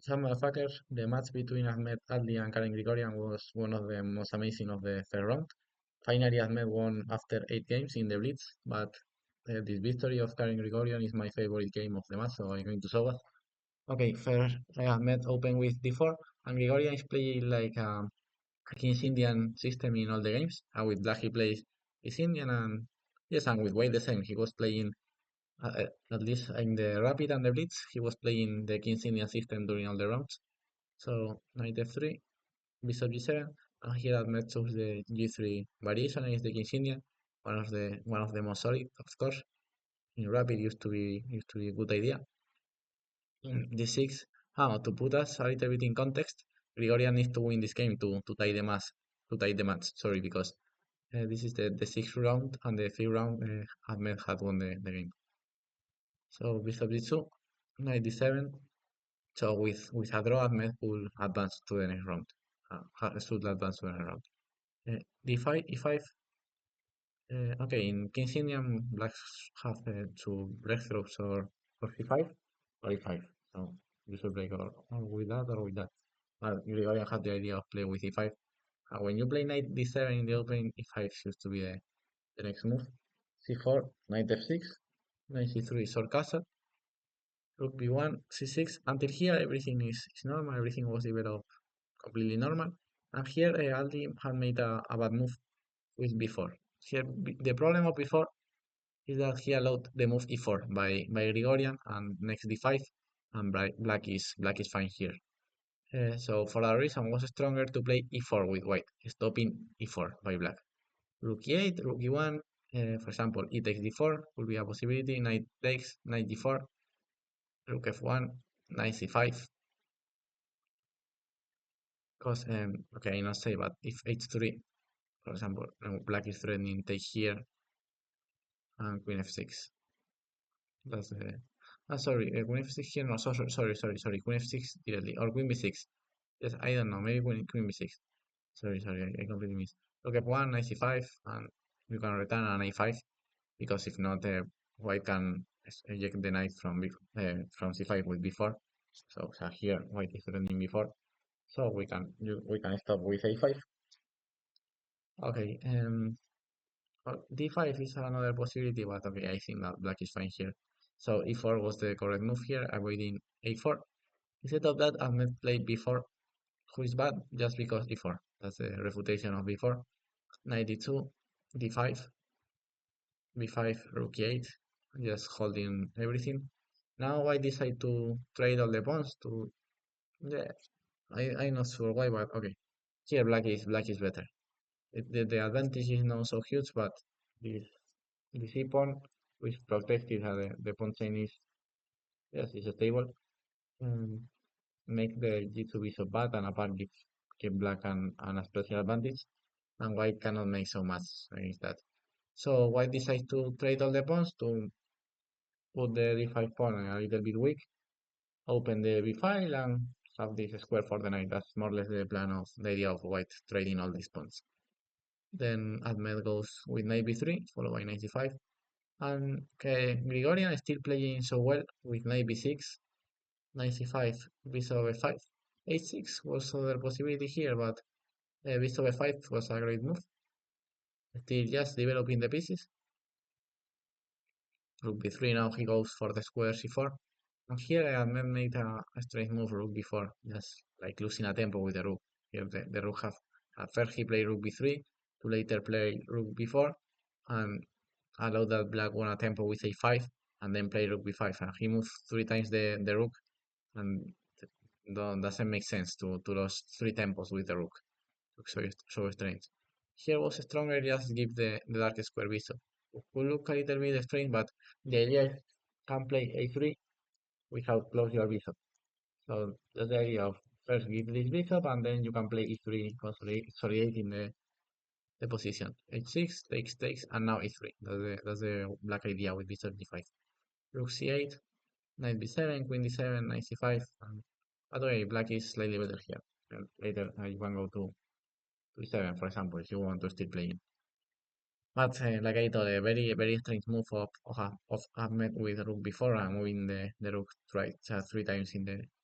Some motherfucker, the match between Ahmed Adli and Karen Grigoryan was one of the most amazing of the third round. Finally, Ahmed won after 8 games in the Blitz, but this victory of Karen Grigoryan is my favorite game of the match, so I'm going to show it. Okay, first Ahmed opened with d4, and Grigoryan is playing like a King's Indian system in all the games. And with black he plays is Indian, and yes, and with white the same. He was playing at least in the rapid and the blitz, he was playing the King's Indian system during all the rounds. So knight f3, bishop g7, and here Ahmed chose the g3 variation against the King's Indian, one of the most solid, of course. In rapid used to be a good idea. In d6, to put us a little bit in context, Grigorian needs to win this game to tie the match. Sorry, because this is the sixth round, and the fifth round, Ahmed had won the game. So bishop d2, knight d7. So with a draw, Ahmed will advance to the next round. Should advance to the next round. D5, e5. Okay, in King's Indian, blacks have two breakthroughs or c5 or e5. So you should play or with that or with that. But Grigorian had the idea of playing with e5. When you play knight d7 in the opening, e5 seems to be the next move. C4, knight f6, knight c3, sword castle, rook b1, c6. Until here, everything is normal. Everything was developed completely normal. And here, Aldi had made a bad move with b4. Here, the problem of b4 is that he allowed the move e4 by Grigorian and next d5, and black is fine here. So for that reason, was stronger to play e4 with white, stopping e4 by black. Rook e8, rook e1, for example, e takes d4 would be a possibility. Knight takes, knight d4, rook f1, knight c5. Because okay, not say, but if h3, for example, black is threatening take here and queen f6. That's the sorry, queen f6 here. No, sorry, queen f6 directly or queen b6. Yes, I don't know, maybe queen b6. Sorry, I completely missed. Rook f1, knight c5, and you can return an a5 because if not, white can eject the knight from c5 with b4. So here white is threatening b4, so we can stop with a5. Okay, d5 is another possibility, but okay, I think that black is fine here. So e4 was the correct move here, avoiding a4. Instead of that, Ahmed played b4, who is bad just because e4. That's the refutation of b4. Knight d2, d5, b5, rook e8, just holding everything. Now I decide to trade all the pawns to, yeah, I'm not sure why, but okay. Here black is better. The advantage is not so huge, but this the C pawn with protected the pawn chain is, yes, is stable. Um, make the G2 be so bad, and apart give black an special advantage, and white cannot make so much against that. So white decides to trade all the pawns to put the d5 pawn a little bit weak, open the b file, and have this square for the knight. That's more or less the idea of white trading all these pawns. Then Ahmed goes with knight b3, followed by knight c5. And Grigorian is still playing so well with knight b6, knight c5, bishop f5. h6 was other possibility here, but bishop f5 was a great move. Still just developing the pieces. Rook b3, now he goes for the square c4. And here I have made a strange move, rook b4, just like losing a tempo with the rook. Here the rook at first he played rook b3, to later play rook b4, and allow that black won a tempo with a5, and then play rook b5. And he moved 3 times the rook, and doesn't make sense to lose 3 tempos with the rook. So strange. Here was stronger, just give the dark square bishop. Could look a little bit strange, but the idea is can play a3 without close your bishop. So that's the idea of first give this bishop, and then you can play e3, consolidating the position. h6 takes, and now e3. That's the black idea with bishop d5. Rook c8, knight b7, queen d7, knight c5. By the way, black is slightly better here. And later you can go to e7, for example, if you want to still play. But like I told, a very very strange move of Ahmed with rook before and moving the rook 3 times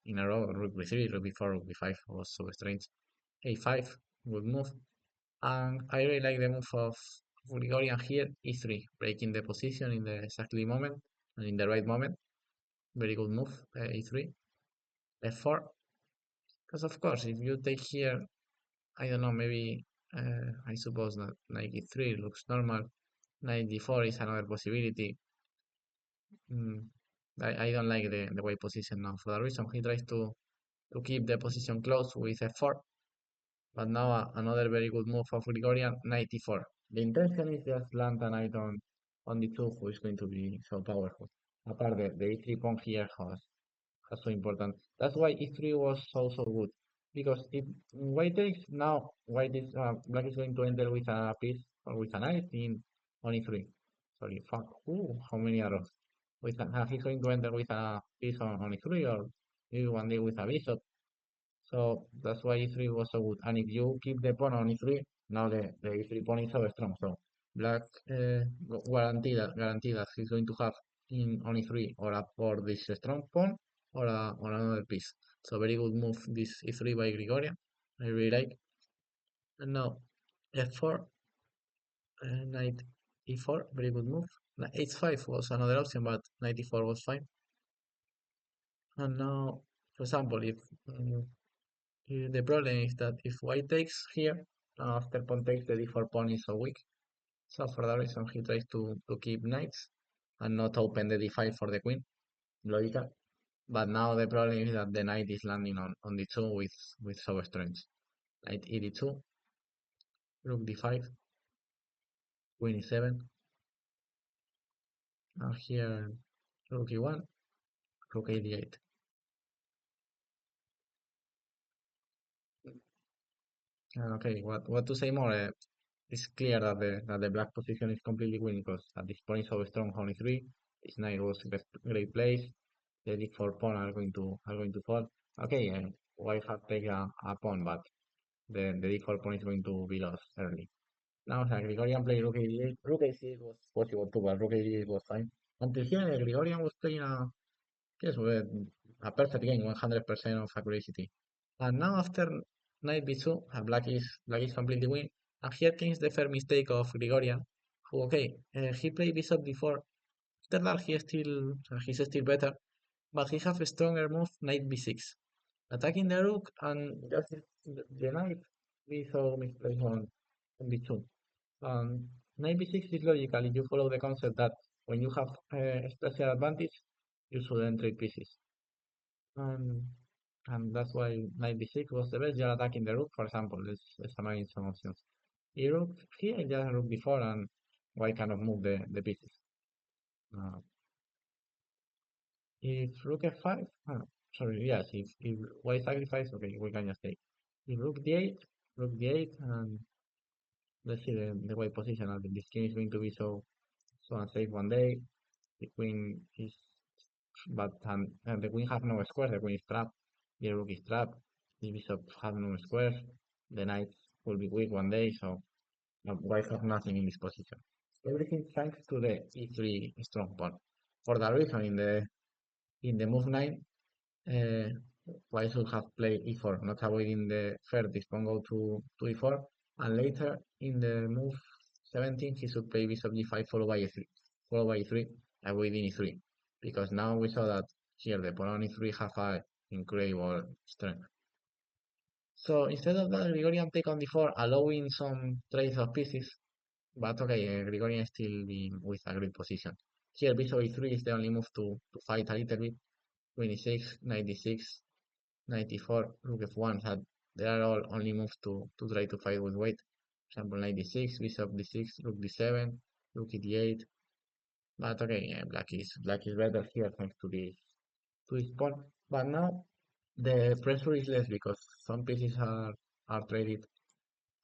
in a row. Rook b3, rook b4, rook b5 was so strange. a5, good move. And I really like the move of Grigoryan here, e3, breaking the position in the exactly moment and in the right moment. Very good move, e3, f4. Because of course, if you take here, I don't know, maybe I suppose that knight e3 looks normal. Knight d4 is another possibility. Mm, I don't like the white position now. For that reason, he tries to keep the position close with f4. But now another very good move of Grigoryan, knight e4. The intention is just land a knight on the 2 who is going to be so powerful. Apart the e3 pawn here has so important. That's why e3 was so good. Because if white takes, now white is black is going to enter with a piece or with a knight in on e3. Sorry, fuck. Ooh, how many arrows? He's going to enter with a piece on e3 or maybe one day with a bishop. So that's why e3 was so good. And if you keep the pawn on e3, now the e3 pawn is so strong. So black guaranteed that he's going to have in on e3 or this strong pawn or another piece. So very good move this e3 by Grigorian. I really like. And now f4, knight e4, very good move. H5 was another option, but knight e4 was fine. And now, for example, if the problem is that if white takes here, after pawn takes, the d4 pawn is so weak. So for that reason, he tries to keep knights and not open the d5 for the queen. Logical. But now the problem is that the knight is landing on d2 with so strange. Knight e d2, rook d5, queen e7, and here rook e1, rook a d8. Okay, what to say more? It's clear that the black position is completely winning because at this point so strong on e3, his knight was in a great place. The d4 pawn are going to fall. Okay, white have taken a pawn, but the d4 pawn is going to be lost early. Now the Grigorian played rook a8. Rook a6 was possible too, but rook a8 was fine. Until here, the Grigorian was playing a perfect game, 100% of accuracy. And now after knight b2, black is completely win. And here comes the first mistake of Grigorian, who he played bishop d4. After that he's still better, but he has a stronger move knight b6, attacking the rook and just the knight be so misplaced on b2. Knight b6 is logical if you follow the concept that when you have special advantage, you shouldn't trade pieces. Um, and that's why knight b6 was the best. You're attacking the rook, for example. Let's imagine some options. Rook here, just rook d4, and white cannot move the pieces. Uh, if rook f5, sorry, yes, if white sacrifice, okay, we can just take. If rook d8, and let's see the white position. This king is going to be so unsafe one day. The queen is, but and the queen have no squares. The queen is trapped. The rook is trapped. The bishop have no squares. The knight will be weak one day, so white have nothing in this position. Everything thanks to the e3 strong pawn. For that reason, in the move 9, uh, white should have played e4, not avoiding the first this pawn go to e4, and later in the move 17 he should play bishop g5 followed by e3, avoiding e3, because now we saw that here the pawn on e3 have a incredible strength. So instead of that, Grigorian take on d4, allowing some trades of pieces, but okay, Grigorian still be with a great position. Here bishop e3 is the only move to fight a little bit. Queen e6, knight d6, knight e4, rook f1. So they are all only moves to try to fight with weight. For example, knight d6, bishop d6, rook d7, rook e8. But okay, yeah, black is better here thanks to this pawn. But now the pressure is less because some pieces are traded,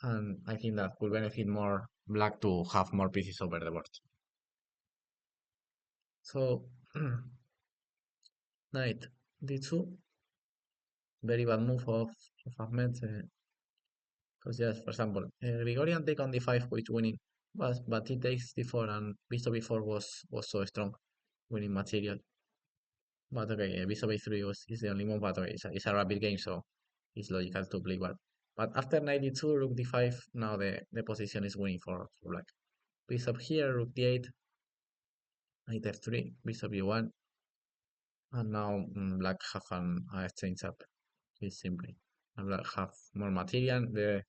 and I think that could benefit more black to have more pieces over the board. So knight d2, very bad move of Ahmed. Because yes, for example, Grigorian take on d5 with winning, but he takes d4 and bishop b4 was so strong, winning material. But okay, bishop a3 is the only move, but okay, it's a rapid game, so it's logical to play what. But after 92, rook d5, now the position is winning for black. Bishop here, rook d8, knight f3, bishop e1, and now black have an exchange up. It's simply. And black have more material, the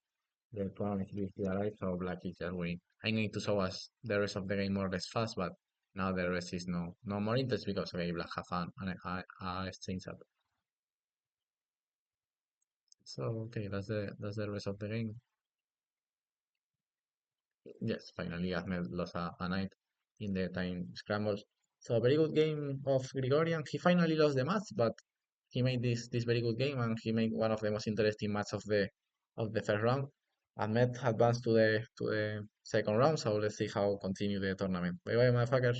pawn is still alive, so black is just winning. I need to show us the rest of the game more or less fast, but now the rest is no more interest because okay, black have an exchange up. So okay, that's the rest of the game. Yes, finally Ahmed lost a knight in the time scrambles. So a very good game of Grigoryan. He finally lost the match, but he made this very good game and he made one of the most interesting match of the first round. Ahmed advanced to the second round, so let's see how continue the tournament. Bye bye, motherfuckers.